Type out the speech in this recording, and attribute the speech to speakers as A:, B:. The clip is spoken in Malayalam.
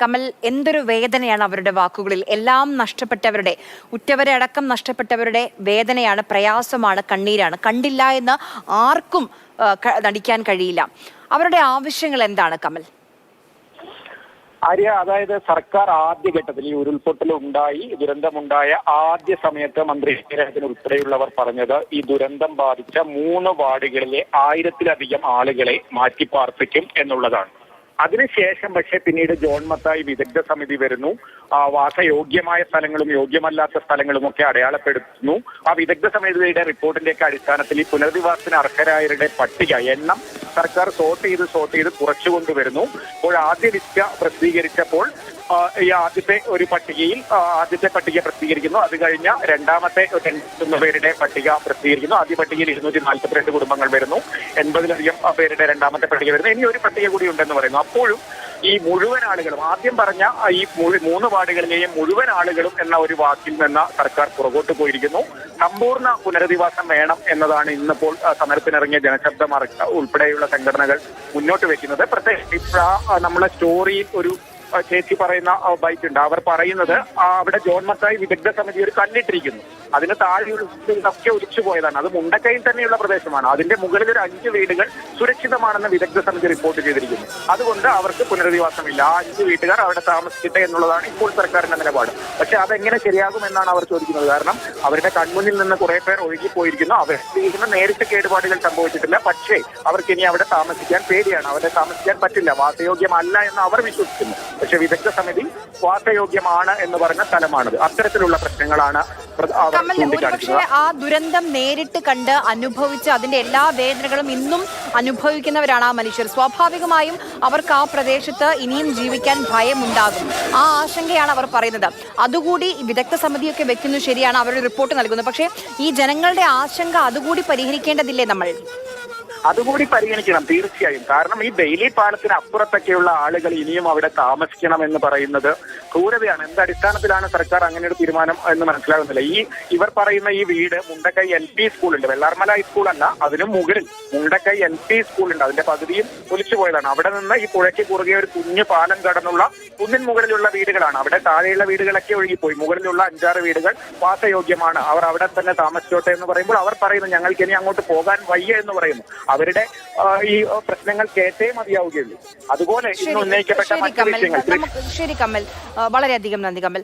A: കമൽ, എന്തൊരു വേദനയാണ് അവരുടെ വാക്കുകളിൽ. എല്ലാം നഷ്ടപ്പെട്ടവരുടെ, ഉറ്റവരെ അടക്കം നഷ്ടപ്പെട്ടവരുടെ വേദനയാണ്, പ്രയാസമാണ്, കണ്ണീരാണ്. കണ്ടില്ല എന്ന് ആർക്കും നടിക്കാൻ കഴിയില്ല. അവരുടെ ആവശ്യങ്ങൾ എന്താണ് കമൽ?
B: ആര്യ, അതായത് സർക്കാർ ആദ്യഘട്ടത്തിൽ ഈ ഉരുൾപൊട്ടൽ ഉണ്ടായി, ദുരന്തമുണ്ടായ ആദ്യ സമയത്ത് മന്ത്രി രാജൻ ഉൾപ്പെടെയുള്ളവർ പറഞ്ഞത് ഈ ദുരന്തം ബാധിച്ച 3 വാർഡുകളിലെ 1000-ലധികം ആളുകളെ മാറ്റിപ്പാർപ്പിക്കും എന്നുള്ളതാണ്. അതിനുശേഷം പക്ഷേ പിന്നീട് ജോൺ മത്തായി വിദഗ്ധ സമിതി വരുന്നു. വാസയോഗ്യമായ സ്ഥലങ്ങളും യോഗ്യമല്ലാത്ത സ്ഥലങ്ങളും ഒക്കെ അടയാളപ്പെടുത്തുന്നു. ആ വിദഗ്ധ സമിതിയുടെ റിപ്പോർട്ടിന്റെ അടിസ്ഥാനത്തിൽ ഈ പുനരധിവാസത്തിന് അർഹരായവരുടെ പട്ടിക എണ്ണം സർക്കാർ സോർട്ട് ചെയ്ത് കുറച്ചുകൊണ്ടുവരുന്നു. അപ്പോൾ ആദ്യ ലിസ്റ്റ് പ്രസിദ്ധീകരിച്ചപ്പോൾ ഈ ആദ്യത്തെ പട്ടിക പ്രസിദ്ധീകരിക്കുന്നു. അത് കഴിഞ്ഞ രണ്ടാമത്തെ 81 പേരുടെ പട്ടിക പ്രസിദ്ധീകരിക്കുന്നു. ആദ്യ പട്ടികയിൽ 242 കുടുംബങ്ങൾ വരുന്നു. 80-ലധികം പേരുടെ രണ്ടാമത്തെ പട്ടിക വരുന്നു. ഇനി ഒരു പട്ടിക കൂടി ഉണ്ടെന്ന് പറയുന്നു. അപ്പോഴും ഈ മുഴുവൻ ആളുകളും, ആദ്യം പറഞ്ഞ ഈ 3 വാർഡുകളിലെയും മുഴുവൻ ആളുകളും എന്ന ഒരു വാക്കിൽ നിന്ന് സർക്കാർ പുറകോട്ട് പോയിരിക്കുന്നു. സമ്പൂർണ്ണ പുനരധിവാസം വേണം എന്നതാണ് ഇന്നിപ്പോൾ സമരത്തിനിറങ്ങിയ ജനശബ്ദം ഉൾപ്പെടെയുള്ള സംഘടനകൾ മുന്നോട്ട് വെക്കുന്നത്. പ്രത്യേകിച്ച് നമ്മളെ സ്റ്റോറിയിൽ ഒരു ചേച്ചി പറയുന്ന ബൈറ്റ് ഉണ്ട്. അവർ പറയുന്നത് അവിടെ ജോൺ മത്തായി വിദഗ്ധ സമിതി ഒരു കല്ലിട്ടിരിക്കുന്നു, അതിന് താഴെയൊക്കെ ഒലിച്ചു പോയതാണ്. അത് മുണ്ടക്കയിൽ തന്നെയുള്ള പ്രദേശമാണ്. അതിന്റെ മുകളിൽ ഒരു 5 വീടുകൾ സുരക്ഷിതമാണെന്ന് വിദഗ്ധ സമിതി റിപ്പോർട്ട് ചെയ്തിരിക്കുന്നു. അതുകൊണ്ട് അവർക്ക് പുനരധിവാസമില്ല. ആ 5 വീട്ടുകാർ അവിടെ താമസിക്കട്ടെ എന്നുള്ളതാണ് ഇപ്പോൾ സർക്കാരിന്റെ നിലപാട്. പക്ഷെ അതെങ്ങനെ ശരിയാകുമെന്നാണ് അവർ ചോദിക്കുന്നത്. കാരണം അവരുടെ കൺമുന്നിൽ നിന്ന് കുറെ പേർ ഒഴുകിപ്പോയിരിക്കുന്നു. അവർക്ക് നേരിട്ട് കേടുപാടുകൾ സംഭവിച്ചിട്ടില്ല. പക്ഷേ അവർക്ക് ഇനി അവിടെ താമസിക്കാൻ പേടിയാണ്. അവിടെ താമസിക്കാൻ പറ്റില്ല, വാസയോഗ്യമല്ല എന്ന് അവർ വിശ്വസിക്കുന്നു. പക്ഷെ വിദഗ്ധ സമിതി വാസയോഗ്യമാണ് എന്ന് പറഞ്ഞ സ്ഥലമാണത്. അത്തരത്തിലുള്ള പ്രശ്നങ്ങളാണ്.
A: പക്ഷേ ആ ദുരന്തം നേരിട്ട് കണ്ട് അനുഭവിച്ച് അതിന്റെ എല്ലാ വേദനകളും ഇന്നും അനുഭവിക്കുന്നവരാണ് ആ മനുഷ്യർ. സ്വാഭാവികമായും അവർക്ക് ആ പ്രദേശത്ത് ഇനിയും ജീവിക്കാൻ ഭയമുണ്ടാകും. ആ ആശങ്കയാണ് അവർ പറയുന്നത്. അതുകൂടി വിദഗ്ധ സമിതിയൊക്കെ വെക്കുന്നു, ശരിയാണ്, അവരുടെ റിപ്പോർട്ട് നൽകുന്നു. പക്ഷേ ഈ ജനങ്ങളുടെ ആശങ്ക അതുകൂടി പരിഹരിക്കേണ്ടതില്ലേ നമ്മൾ?
B: അതുകൂടി പരിഗണിക്കണം തീർച്ചയായും. കാരണം ഈ ബെയിലി പാലത്തിന് അപ്പുറത്തൊക്കെയുള്ള ആളുകൾ ഇനിയും അവിടെ താമസിക്കണം എന്ന് പറയുന്നത് ക്രൂരതയാണ്. എന്തടിസ്ഥാനത്തിലാണ് സർക്കാർ അങ്ങനെ ഒരു തീരുമാനം എന്ന് മനസ്സിലാകുന്നില്ല. ഇവർ പറയുന്ന ഈ വീട് മുണ്ടക്കൈ LP സ്കൂളുണ്ട്, വെള്ളാർമല ഹൈസ്കൂൾ അല്ല, അതിനും മുകളിൽ മുണ്ടക്കൈ LP സ്കൂളുണ്ട്. അതിന്റെ പകുതിയും ഒലിച്ചു പോയതാണ്. അവിടെ നിന്ന് ഈ പുഴയ്ക്ക് കുറുകെ ഒരു കുഞ്ഞു പാലം കടന്നുള്ള കുന്നിൻ മുകളിലുള്ള വീടുകളാണ്. അവിടെ താഴെയുള്ള വീടുകളൊക്കെ ഒഴുകിപ്പോയി. മുകളിലുള്ള 5-6 വീടുകൾ വാസയോഗ്യമാണ്, അവർ അവിടെ തന്നെ താമസിച്ചോട്ടെ എന്ന് പറയുമ്പോൾ അവർ പറയുന്നു ഞങ്ങൾക്ക് ഇനി അങ്ങോട്ട് പോകാൻ വയ്യ എന്ന് പറയുന്നു. അവരുടെ ഈ പ്രശ്നങ്ങൾ കേട്ടേ മതിയാവുകയുള്ളൂ. അതുപോലെ ഇന്ന് ഉന്നയിക്കപ്പെട്ട മറ്റു വിഷയങ്ങൾ.
A: ശരി കമൽ, വളരെയധികം നന്ദി കമൽ.